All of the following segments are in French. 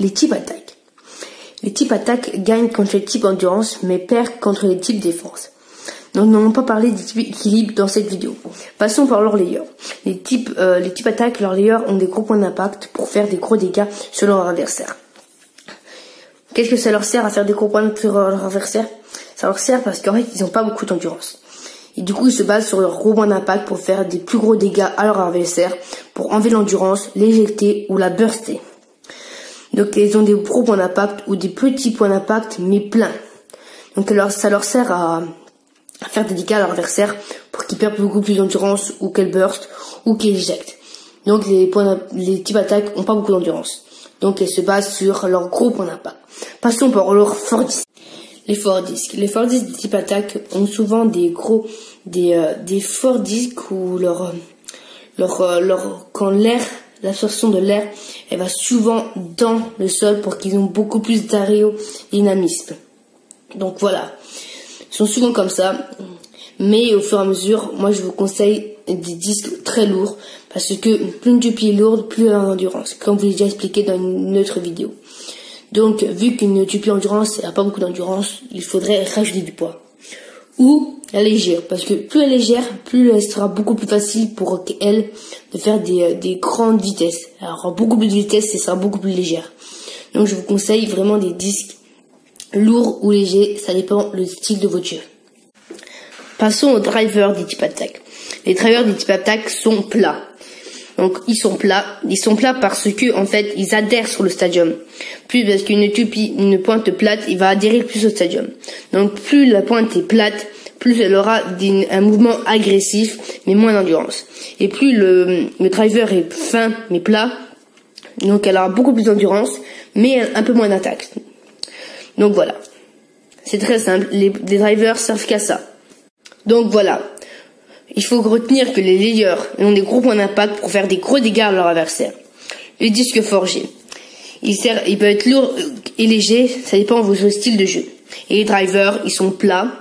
les types attaques. Les types attaques gagnent contre les types endurance, mais perdent contre les types défense. Donc, nous n'allons pas parler des types équilibre dans cette vidéo. Passons par leur layer. Les types attaques, leurs layers ont des gros points d'impact pour faire des gros dégâts sur leur adversaire. Qu'est-ce que ça leur sert à faire des gros points sur leur adversaire? Ça leur sert parce qu'en fait, ils n'ont pas beaucoup d'endurance. Et du coup, ils se basent sur leur gros point d'impact pour faire des plus gros dégâts à leur adversaire, pour enlever l'endurance, l'éjecter ou la burster. Donc, ils ont des gros points d'impact ou des petits points d'impact, mais pleins. Donc, ça leur sert à faire des dégâts à leur adversaire pour qu'ils perdent beaucoup plus d'endurance ou qu'elle burst ou qu'ils éjectent. Donc, les types attaques ont pas beaucoup d'endurance. Donc, elles se basent sur leur gros points d'impact. Passons par leur fort disque. Les forts disques. Les forts disques de type attaque ont souvent des forts disques où quand l'absorption de l'air, elle va souvent dans le sol pour qu'ils ont beaucoup plus d'aérodynamisme. Donc voilà. Ils sont souvent comme ça. Mais au fur et à mesure, moi je vous conseille des disques très lourds parce que plus une tupie est lourde, plus elle a d'endurance, comme je l'ai déjà expliqué dans une autre vidéo. Donc, vu qu'une tupie endurance n'a pas beaucoup d'endurance, il faudrait rajouter du poids. Ou la légère, parce que plus elle est légère, plus elle sera beaucoup plus facile pour elle de faire des grandes vitesses. Alors, beaucoup plus de vitesse, et sera beaucoup plus légère. Donc, je vous conseille vraiment des disques lourds ou légers, ça dépend le style de votre jeu. Passons aux drivers des types attaques. Les drivers des types attaques sont plats. Donc ils sont plats parce que en fait ils adhèrent sur le stadium. Plus parce une pointe plate, il va adhérer plus au stadium. Donc plus la pointe est plate, plus elle aura un mouvement agressif mais moins d'endurance. Et plus le driver est fin mais plat, donc elle aura beaucoup plus d'endurance mais un peu moins d'attaque. Donc voilà. C'est très simple, les drivers servent qu'à ça. Donc voilà. Il faut retenir que les layers ont des gros points d'impact pour faire des gros dégâts à leur adversaire. Le disque forgé. Il peut être lourd et léger, ça dépend de votre style de jeu. Et les drivers, ils sont plats.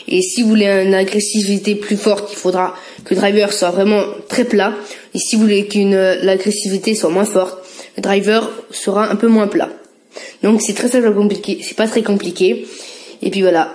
Et si vous voulez une agressivité plus forte, il faudra que le driver soit vraiment très plat. Et si vous voulez l'agressivité soit moins forte, le driver sera un peu moins plat. Donc c'est très compliqué, c'est pas très compliqué. Et puis voilà.